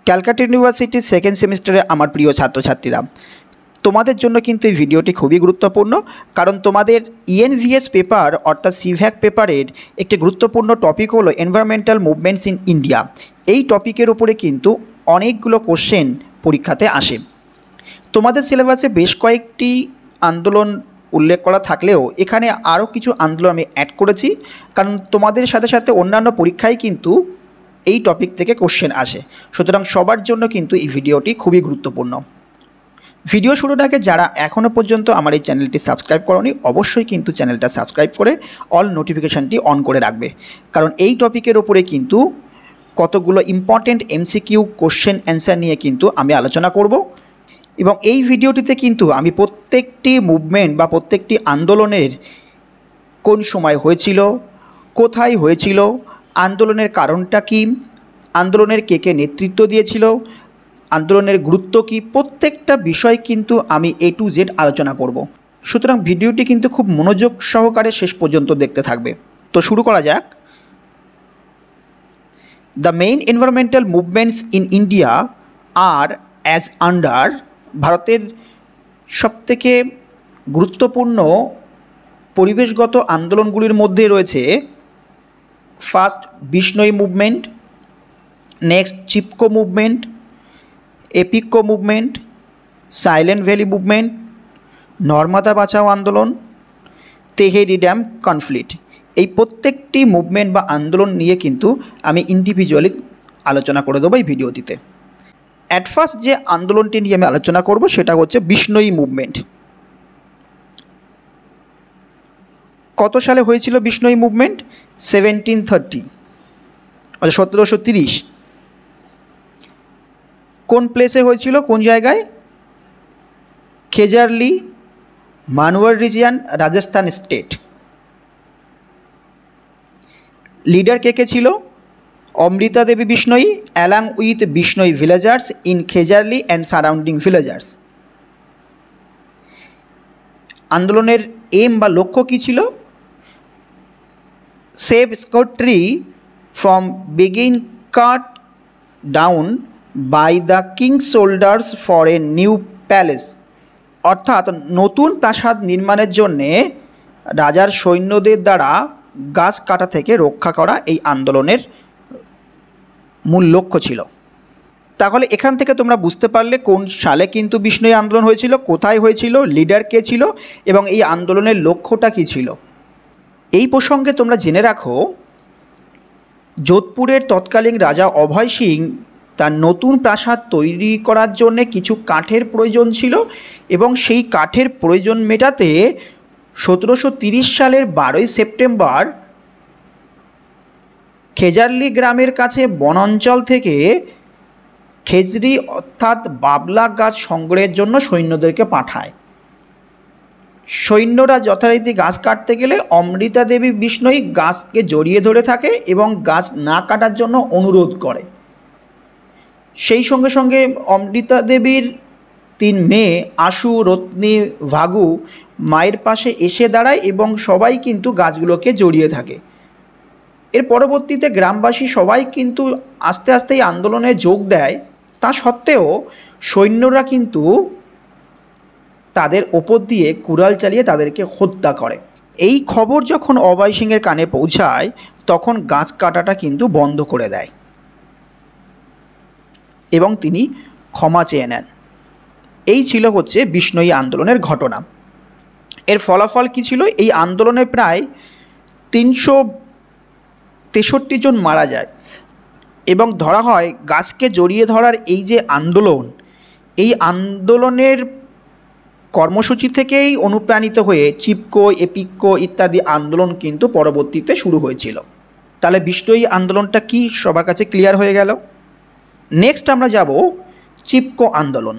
ক্যালকাটা ইউনিভার্সিটির সেকেন্ড সেমিস্টারে আমার প্রিয় ছাত্রছাত্রীরা, তোমাদের জন্য কিন্তু এই ভিডিওটি খুবই গুরুত্বপূর্ণ, কারণ তোমাদের ইএনভিএস পেপার অর্থাৎ সিভ্যাক পেপারের একটি গুরুত্বপূর্ণ টপিক হলো এনভায়রনমেন্টাল মুভমেন্টস ইন ইন্ডিয়া। এই টপিকের উপরে কিন্তু অনেকগুলো কোশ্চেন পরীক্ষাতে আসে। তোমাদের সিলেবাসে বেশ কয়েকটি আন্দোলন উল্লেখ করা থাকলেও এখানে আরও কিছু আন্দোলন আমি অ্যাড করেছি, কারণ তোমাদের সাথে সাথে অন্যান্য পরীক্ষায় কিন্তু এই টপিক থেকে কোশ্চেন আসে। সুতরাং সবার জন্য কিন্তু এই ভিডিওটি খুবই গুরুত্বপূর্ণ। ভিডিও শুরুর আগে যারা এখনও পর্যন্ত আমার এই চ্যানেলটি সাবস্ক্রাইব করোনি, অবশ্যই কিন্তু চ্যানেলটা সাবস্ক্রাইব করে অল নোটিফিকেশানটি অন করে রাখবে, কারণ এই টপিকের ওপরে কিন্তু কতগুলো ইম্পর্টেন্ট এমসিকিউ কোশ্চেন অ্যান্সার নিয়ে কিন্তু আমি আলোচনা করব। এবং এই ভিডিওটিতে কিন্তু আমি প্রত্যেকটি মুভমেন্ট বা প্রত্যেকটি আন্দোলনের কোন সময় হয়েছিল, কোথায় হয়েছিল, আন্দোলনের কারণটা কী, আন্দোলনের কে কে নেতৃত্ব দিয়েছিল, আন্দোলনের গুরুত্ব কী, প্রত্যেকটা বিষয় কিন্তু আমি A to Z আলোচনা করব। সুতরাং ভিডিওটি কিন্তু খুব মনোযোগ সহকারে শেষ পর্যন্ত দেখতে থাকবে। তো শুরু করা যাক। The main environmental movements in India are as under. ভারতের সবথেকে গুরুত্বপূর্ণ পরিবেশগত আন্দোলনগুলির মধ্যে রয়েছে first Bishnoi movement, next Chipko movement, Appiko movement, silent valley movement, Narmada Bachao Andolan, Tehri dam conflict. এই প্রত্যেকটি মুভমেন্ট বা আন্দোলন নিয়ে কিন্তু আমি ইন্ডিভিজুয়ালি আলোচনা করে দেবো এই ভিডিওটিতে। অ্যাট ফার্স্ট যে আন্দোলনটি নিয়ে আমি আলোচনা করব সেটা হচ্ছে বিষ্ণই মুভমেন্ট। কত সালে হয়েছিল বিষ্ণই মুভমেন্ট? 1730 অর্থাৎ 1730। কোন প্লেসে হয়েছিল, কোন জায়গায়? Khejarli, Marwar region, Rajasthan state. Leader কে কে ছিল? Amrita Devi Bishnoi along with Bishnoi villagers in Khejarli and surrounding villagers. আন্দোলনের এম বা লক্ষ্য কী ছিল? সেভ স্কট্রি ফ্রম বিগিং cut down by the king's soldiers for a new palace. অর্থাৎ নতুন প্রাসাদ নির্মাণের জন্যে রাজার সৈন্যদের দ্বারা গাছ কাটা থেকে রক্ষা করা এই আন্দোলনের মূল লক্ষ্য ছিল। তাহলে এখান থেকে তোমরা বুঝতে পারলে কোন সালে কিন্তু বিষ্ণই আন্দোলন হয়েছিল, কোথায় হয়েছিল, লিডার কে ছিল এবং এই আন্দোলনের লক্ষ্যটা কী ছিল। এই প্রসঙ্গে তোমরা জেনে রাখো, যোধপুরের তৎকালীন রাজা অভয় সিং তার নতুন প্রাসাদ তৈরি করার জন্য কিছু কাঠের প্রয়োজন ছিল এবং সেই কাঠের প্রয়োজন মেটাতে 1730 সালের 12ই সেপ্টেম্বর খেজারলি গ্রামের কাছে বনাঞ্চল থেকে খেজরি অর্থাৎ বাবলা গাছ সংগ্রহের জন্য সৈন্যদেরকে পাঠায়। সৈন্যরা যথারীতি গাছ কাটতে গেলে অমৃতা দেবী বিষ্ণই গাছকে জড়িয়ে ধরে থাকে এবং গাছ না কাটার জন্য অনুরোধ করে। সেই সঙ্গে সঙ্গে অমৃতা দেবীর 3 মেয়ে আশু, রত্নী, ভাগু মায়ের পাশে এসে দাঁড়ায় এবং সবাই কিন্তু গাছগুলোকে জড়িয়ে থাকে। এর পরবর্তীতে গ্রামবাসী সবাই কিন্তু আস্তে আস্তে এই আন্দোলনে যোগ দেয়। তা সত্ত্বেও সৈন্যরা কিন্তু তাদের ওপর দিয়ে কুড়াল চালিয়ে তাদেরকে হত্যা করে। এই খবর যখন অভয় সিংয়ের কানে পৌঁছায় তখন গাছ কাটাটা কিন্তু বন্ধ করে দেয় এবং তিনি ক্ষমা চেয়ে নেন। এই ছিল হচ্ছে বিষ্ণই আন্দোলনের ঘটনা। এর ফলাফল কী ছিল? এই আন্দোলনে প্রায় 363 জন মারা যায় এবং ধরা হয় গাছকে জড়িয়ে ধরার এই যে আন্দোলন, এই আন্দোলনের কর্মসূচি থেকেই অনুপ্রাণিত হয়ে চিপকো, এপিকো ইত্যাদি আন্দোলন কিন্তু পরবর্তীতে শুরু হয়েছিল। তাহলে বিষ্ণই আন্দোলনটা কি সবার কাছে ক্লিয়ার হয়ে গেল। নেক্সট আমরা যাব চিপকো আন্দোলন।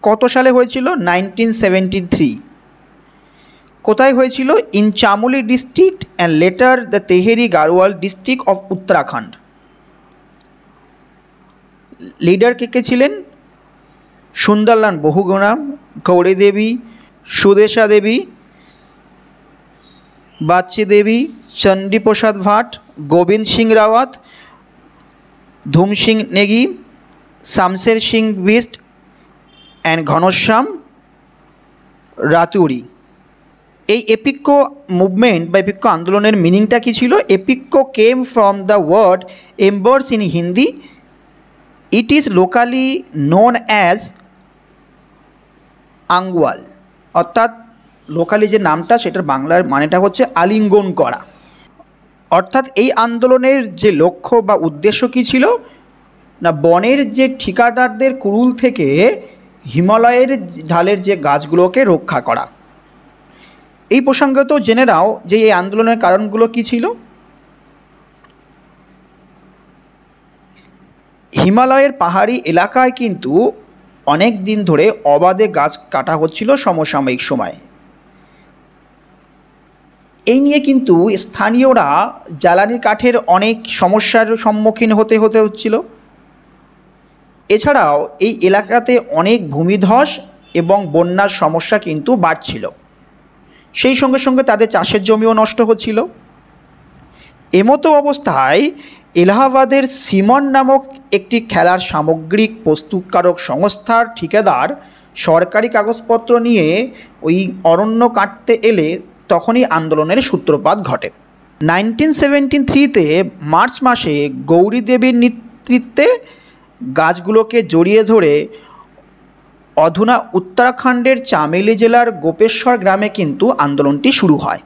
কত সালে হয়েছিল? 1973। কোথায় হয়েছিল? In Chamoli district and later the Tehri Garhwal district of Uttarakhand. Leader কে কে ছিলেন? সুন্দরলাল বহুগুণা, গৌরী দেবী, সুদেশা দেবী বাচ্চি দেবী, চণ্ডীপ্রসাদ ভাট, গোবিন্দ সিং রাওয়াত, ধুম সিং নেগি, শামশের সিং বিস্ট অ্যান্ড ঘনশ্যাম রাতুরি। এই এপিক্কো মুভমেন্ট বা এপিক্কো আন্দোলনের মিনিংটা কী ছিল? Appiko came from the word embraces in Hindi. It is locally known as Angwal, অর্থাৎ লোকালি যে নামটা সেটার বাংলার মানেটা হচ্ছে আলিঙ্গন করা। অর্থাৎ এই আন্দোলনের যে লক্ষ্য বা উদ্দেশ্য কী ছিল না, বনের যে ঠিকাদারদের কুরুল থেকে হিমালয়ের ঢালের যে গাছগুলোকে রক্ষা করা। এই প্রসঙ্গত জেনে নাও যে এই আন্দোলনের কারণগুলো কী ছিল। হিমালয়ের পাহাড়ি এলাকায় কিন্তু অনেক দিন ধরে অবাধে গাছ কাটা হচ্ছিল সমসাময়িক সময়। এই নিয়ে কিন্তু স্থানীয়রা জ্বালানি কাঠের অনেক সমস্যার সম্মুখীন হতে হচ্ছিল। এছাড়াও এই এলাকাতে অনেক ভূমিধস এবং বন্যার সমস্যা কিন্তু বাড়ছিল। সেই সঙ্গে সঙ্গে তাদের চাষের জমিও নষ্ট হচ্ছিল। এমতো অবস্থায় এলাহাবাদের সিমন নামক একটি খেলার সামগ্রিক প্রস্তুতকারক সংস্থার ঠিকাদার সরকারি কাগজপত্র নিয়ে ওই অরণ্য কাটতে এলে তখনই আন্দোলনের সূত্রপাত ঘটে। 1973-তে মার্চ মাসে গৌরী দেবীর নেতৃত্বে গাছগুলোকে জড়িয়ে ধরে অধুনা উত্তরাখণ্ডের চামেলি জেলার গোপেশ্বর গ্রামে কিন্তু আন্দোলনটি শুরু হয়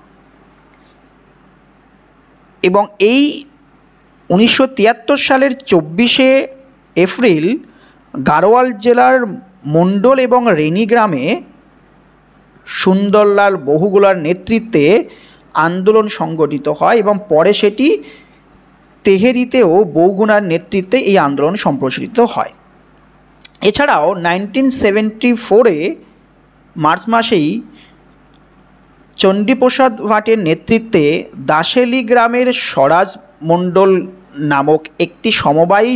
এবং এই 1973 সালের 24শে এপ্রিল গাড়োয়াল জেলার মণ্ডল এবং রেনি গ্রামে সুন্দরলাল বহুগুলার নেতৃত্বে আন্দোলন সংগঠিত হয় এবং পরে সেটি তেহেরিতেও বহুগুণার নেতৃত্বে এই আন্দোলন সম্প্রসারিত হয়। এছাড়াও 1974-এ মার্চ মাসেই চণ্ডীপ্রসাদ ভাটের নেতৃত্বে দাসেলি গ্রামের স্বরাজ মণ্ডল নামক একটি সমবায়ী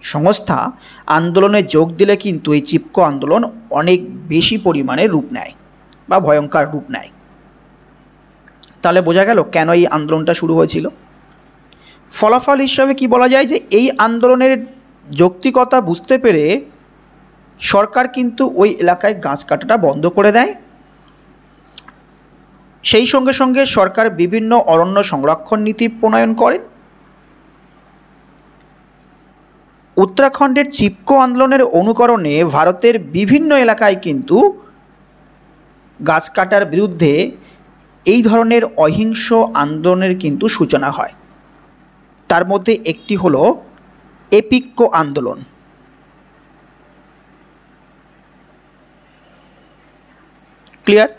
সংস্থা আন্দোলনে যোগ দিলে কিন্তু এই চিপকো আন্দোলন অনেক বেশি পরিমাণে রূপ নেয় বা ভয়ঙ্কর রূপ নেয়। তাহলে বোঝা গেল কেন এই আন্দোলনটা শুরু হয়েছিল। ফলাফল হিসাবে কি বলা যায় যে এই আন্দোলনের যৌক্তিকতা বুঝতে পেরে সরকার কিন্তু ওই এলাকায় গাছ কাটাটা বন্ধ করে দেয়। সেই সঙ্গে সঙ্গে সরকার বিভিন্ন অরণ্য সংরক্ষণ নীতি প্রণয়ন করেন। উত্তরাখণ্ডের চিপকো আন্দোলনের অনুকরণে ভারতের বিভিন্ন এলাকায় কিন্তু গাছ কাটার বিরুদ্ধে এই ধরনের অহিংস আন্দোলনের কিন্তু সূচনা হয়। তার মধ্যে একটি হলো এপিক্কো আন্দোলন। ক্লিয়ার?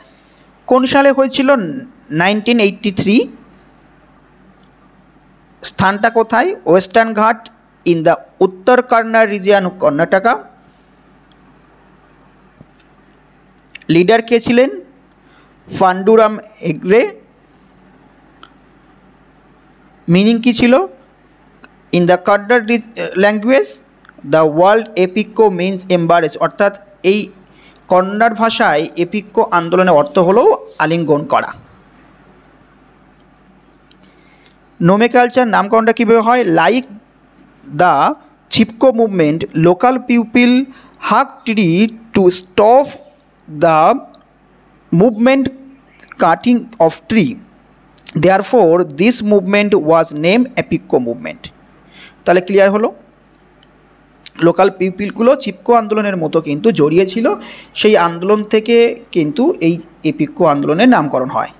কোন সালে হয়েছিল? 1983। স্থানটা কোথায়? ওয়েস্টার্ন ঘাট in the Uttara Kannada region, Karnataka. Leader কে ছিলেন? পান্ডুরাম হেগড়ে। মিনিং কী ছিল? In the Kannada language the word Appiko means embraces, অর্থাৎ এই কন্নড় ভাষায় এপিক্কো আন্দোলনের অর্থ হলো আলিঙ্গন করা। নোমেকালচার নামকরণটা কীভাবে হয়? Like the Chipko movement, local people hug tree to stop the movement cutting of tree, therefore this movement was name Appiko movement. তাহলে ক্লিয়ার হলো, লোকাল পিপলগুলো চিপকো আন্দোলনের মতো কিন্তু জড়িয়েছিল, সেই আন্দোলন থেকে কিন্তু এই এপিক্কো আন্দোলনের নামকরণ হয়।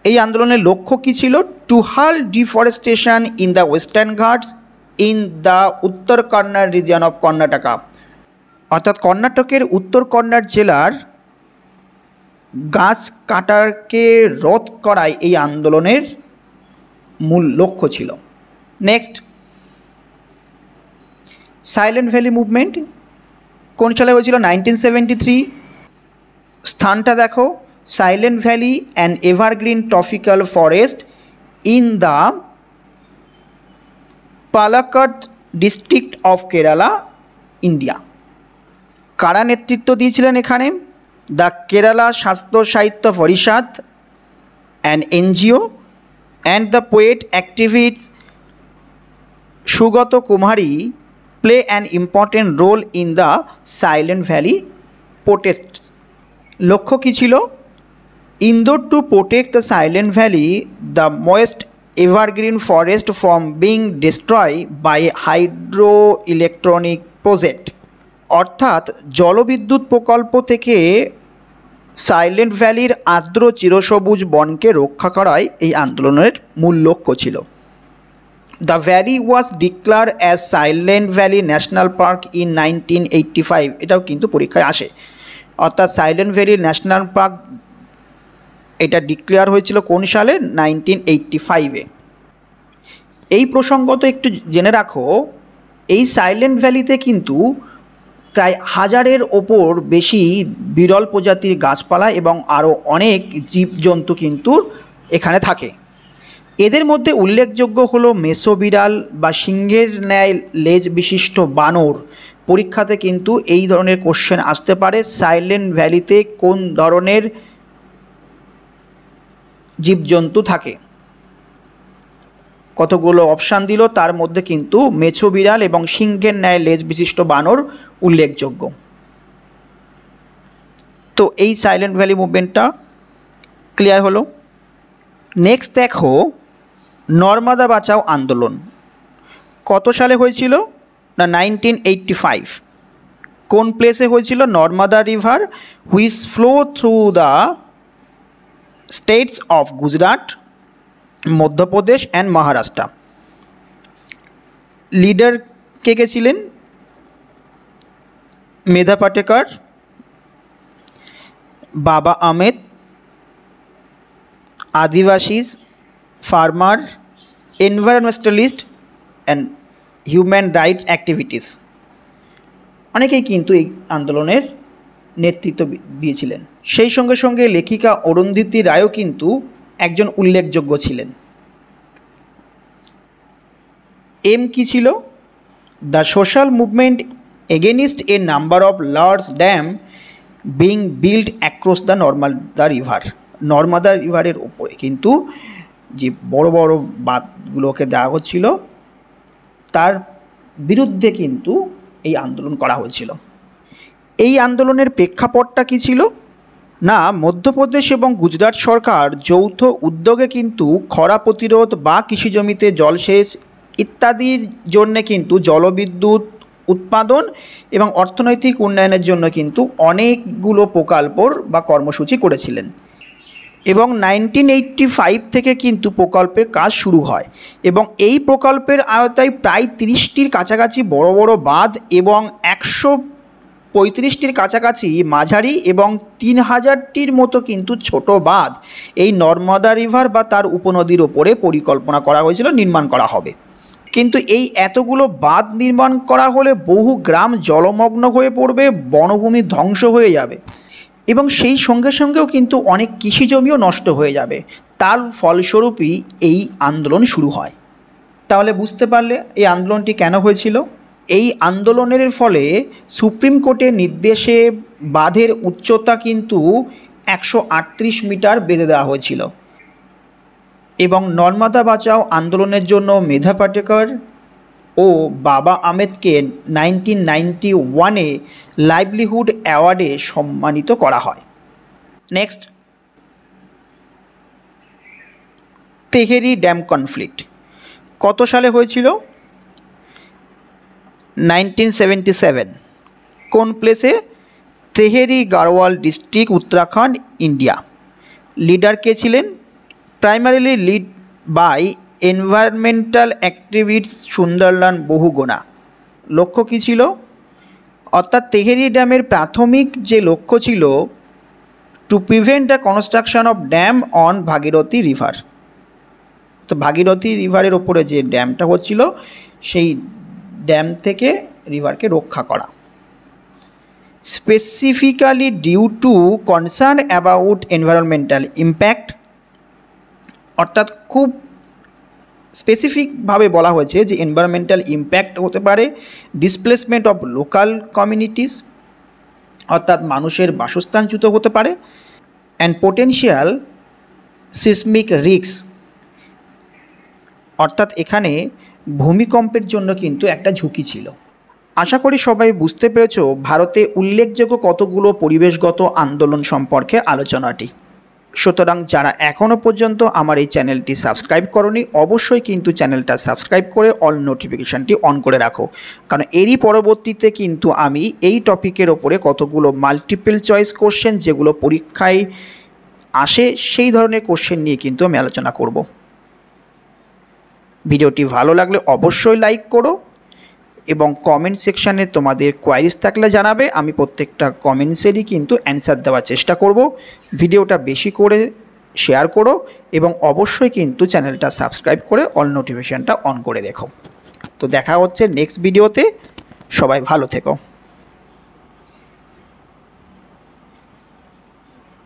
এই আন্দোলনের লক্ষ্য কী ছিল? টু হাল deforestation in the western Ghats in the Uttara Kannada region of Karnataka, অর্থাৎ কর্ণাটকের উত্তর কন্নড় জেলার গাছ কাটাকে রোধ করাই এই আন্দোলনের মূল লক্ষ্য ছিল। নেক্সট, সাইলেন্ট ভ্যালি মুভমেন্ট কোন সালে হয়েছিল? 1973। স্থানটা দেখো, silent valley and evergreen tropical forest in the Palakkad district of Kerala, India. কারা নেতৃত্ব দিয়েছিলেন এখানে? দ্য কেরালা স্বাস্থ্য সাহিত্য পরিষদ, an NGO, and the poet activist Sugato Kumari play an important role in the Silent Valley protests. লক্ষ্য কী ছিল? Indore to protect the Silent Valley, the most evergreen forest from being destroyed by hydroelectronic project. অর্থাৎ জলবিদ্যুৎ প্রকল্প থেকে silent ভ্যালির আর্দ্র চিরসবুজ বনকে রক্ষা করাই এই আন্দোলনের মূল লক্ষ্য ছিল। The valley was declare as silent valley national park in 1985। এটাও কিন্তু পরীক্ষায় আসে। অর্থাৎ সাইলেন্ট ভ্যালি ন্যাশনাল পার্ক এটা ডিক্লেয়ার হয়েছিল কোন সালে? 1985-এ। এই প্রসঙ্গত একটু জেনে রাখো, এই সাইলেন্ট ভ্যালিতে কিন্তু প্রায় 1000-এর ওপর বেশি বিরল প্রজাতির গাছপালা এবং আরও অনেক জীবজন্তু কিন্তু এখানে থাকে। এদের মধ্যে উল্লেখযোগ্য হলো মেসো বিড়াল বা সিংহের ন্যায় লেজ বিশিষ্ট বানর। পরীক্ষাতে কিন্তু এই ধরনের কোশ্চেন আসতে পারে, সাইলেন্ট ভ্যালিতে কোন ধরনের জীবজন্তু থাকে। কতগুলো অপশান দিল, তার মধ্যে কিন্তু মেছো বিড়াল এবং সিংহের ন্যায় লেজ বিশিষ্ট বানর উল্লেখযোগ্য। তো এই সাইলেন্ট ভ্যালি মুভমেন্টটা ক্লিয়ার হলো। নেক্সট দেখো, নর্মদা বাঁচাও আন্দোলন কত সালে হয়েছিল? না 1985। কোন প্লেসে হয়েছিল? Narmada river which flow through the states of Gujarat, Madhya Pradesh and Maharashtra. Leader কে কে ছিলেন? Medha Patkar, Baba Amte, Adivasis, farmer, environmentalist and human rights activities. অনেকেই কিন্তু এই আন্দোলনের নেতৃত্ব দিয়েছিলেন। সেই সঙ্গে সঙ্গে লেখিকা অরুন্ধতী রায়ও কিন্তু একজন উল্লেখযোগ্য ছিলেন। এম কী ছিল? The social movement against a number of large dam being build across the Narmada river. Narmada রিভারের ওপরে কিন্তু যে বড় বড় বাঁধগুলোকে দেওয়া হচ্ছিল তার বিরুদ্ধে কিন্তু এই আন্দোলন করা হয়েছিল। এই আন্দোলনের প্রেক্ষাপটটা কী ছিল? না, মধ্যপ্রদেশ এবং গুজরাট সরকার যৌথ উদ্যোগে কিন্তু খরা প্রতিরোধ বা কৃষি জমিতে জলসেচ ইত্যাদির জন্যে কিন্তু জলবিদ্যুৎ উৎপাদন এবং অর্থনৈতিক উন্নয়নের জন্য কিন্তু অনেকগুলো প্রকল্পর বা কর্মসূচি করেছিলেন। এবং 1985 থেকে কিন্তু প্রকল্পের কাজ শুরু হয় এবং এই প্রকল্পের আওতায় প্রায় 30টির কাছাকাছি বড় বড় বাঁধ এবং 135টির কাছাকাছি মাঝারি এবং 3000টির মতো কিন্তু ছোট বাঁধ এই নর্মদা রিভার বা তার উপনদীর ওপরে পরিকল্পনা করা হয়েছিল নির্মাণ করা হবে। কিন্তু এই এতগুলো বাঁধ নির্মাণ করা হলে বহু গ্রাম জলমগ্ন হয়ে পড়বে, বনভূমি ধ্বংস হয়ে যাবে এবং সেই সঙ্গে সঙ্গেও কিন্তু অনেক কৃষি জমিও নষ্ট হয়ে যাবে। তার ফলস্বরূপই এই আন্দোলন শুরু হয়। তাহলে বুঝতে পারলে এই আন্দোলনটি কেন হয়েছিল? এই আন্দোলনের ফলে সুপ্রিম কোর্টের নির্দেশে বাঁধের উচ্চতা কিন্তু 138 মিটার বেঁধে দেওয়া হয়েছিল এবং নর্মদা বাঁচাও আন্দোলনের জন্য মেধা পাটেকর ও বাবা আহমেদকে 1991-এ লাইভলিহুড অ্যাওয়ার্ডে সম্মানিত করা হয়। নেক্সট, তেহেরি ড্যাম কনফ্লিক্ট কত সালে হয়েছিল? 1977। কোন প্লেসে? Tehri Garhwal district, Uttarakhand, India. Leader কে ছিলেন? Primarily lead by environmental activist Sundarlal Bahuguna. লক্ষ্য কী ছিল? অর্থাৎ তেহেরি ড্যামের প্রাথমিক যে লক্ষ্য ছিল to prevent the construction of dam on Bhagirathi river. তো ভাগীরথী রিভারের ওপরে যে ড্যামটা হচ্ছিল সেই ড্যাম থেকে রিভারকে রক্ষা করা। Specifically due to concern about environmental impact, অর্থাৎ খুব স্পেসিফিকভাবে বলা হয়েছে যে এনভায়রনমেন্টাল ইম্প্যাক্ট হতে পারে, ডিসপ্লেসমেন্ট অফ লোকাল কমিউনিটিস অর্থাৎ মানুষের বাসস্থানচ্যুত হতে পারে, অ্যান্ড পোটেনশিয়াল সিসমিক রিস্ক, অর্থাৎ এখানে ভূমিকম্পের জন্য কিন্তু একটা ঝুঁকি ছিল। আশা করি সবাই বুঝতে পেরেছো ভারতে উল্লেখযোগ্য কতগুলো পরিবেশগত আন্দোলন সম্পর্কে আলোচনাটি। সুতরাং যারা এখনও পর্যন্ত আমার এই চ্যানেলটি সাবস্ক্রাইব করোনি অবশ্যই কিন্তু চ্যানেলটা সাবস্ক্রাইব করে অল নোটিফিকেশানটি অন করে রাখো, কারণ এরই পরবর্তীতে কিন্তু আমি এই টপিকের ওপরে কতগুলো মাল্টিপল চয়েস কোশ্চেন যেগুলো পরীক্ষায় আসে সেই ধরনের কোশ্চেন নিয়ে কিন্তু আমি আলোচনা করব। ভিডিওটি ভালো লাগলে অবশ্যই লাইক করো এবং কমেন্ট সেকশানে তোমাদের কোয়ারিজ থাকলে জানাবে, আমি প্রত্যেকটা কমেন্টসেরই কিন্তু অ্যান্সার দেওয়ার চেষ্টা করব। ভিডিওটা বেশি করে শেয়ার করো এবং অবশ্যই কিন্তু চ্যানেলটা সাবস্ক্রাইব করে অল নোটিফিকেশানটা অন করে রেখো। তো দেখা হচ্ছে নেক্সট ভিডিওতে, সবাই ভালো থেকো।